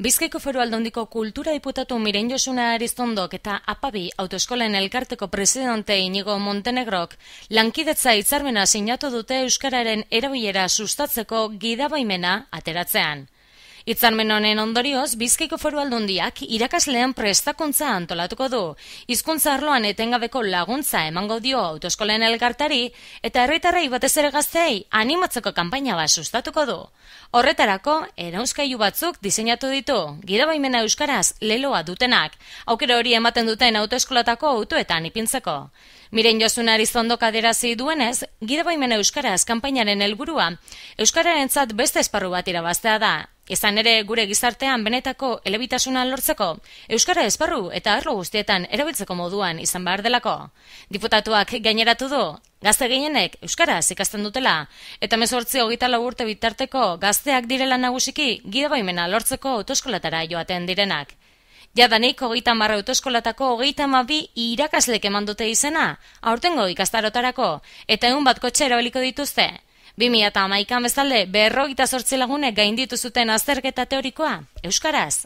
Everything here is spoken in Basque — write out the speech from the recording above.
Bizkaiko Foru Aldundiko kultura diputatu Miren Josune Aristondok eta Apabi autoeskolen elkarteko presidente Inigo Montenegrok lankidetza hitzarmena sinatu dute euskararen erabilera sustatzeko gidabaimena ateratzean. Hitzarmen honen ondorioz, Bizkaiko Foru Aldundiak irakasleen prestakuntza antolatuko du, hizkuntza arloan etengabeko laguntza emango dio autoeskolen elkartari eta herritarrei batez ere gazteei animatzeko kanpaina bat sustatuko du. Horretarako, erauzkailu batzuk diseinatu ditu, gidabaimena euskaraz leloa dutenak, aukera hori ematen duten autoeskolatako autoetan ipintzeko. Miren Josune Aristondok adierazi duenez, gidabaimena euskaraz kanpainaren helburua euskararentzat beste esparru bat irabaztea da. Izan ere gure gizartean benetako elebitasuna lortzeko, euskara esparru eta arlo guztietan erabiltzeko moduan izan behar delako. Diputatuak gaineratu du, gazte gehienek euskaraz ikasten dutela, eta 18-24 urte bitarteko gazteak direla nagusiki gidabaimena lortzeko autoeskolatara joaten direnak. Jadanik 30 autoeskolatako 32 irakaslek eman dute izena, aurtengo ikastarotarako, eta 100 kotxe erabiliko dituzte. 2011an bezalde 58 lagunek gainditu zuten azterketa teorikoa euskaraz.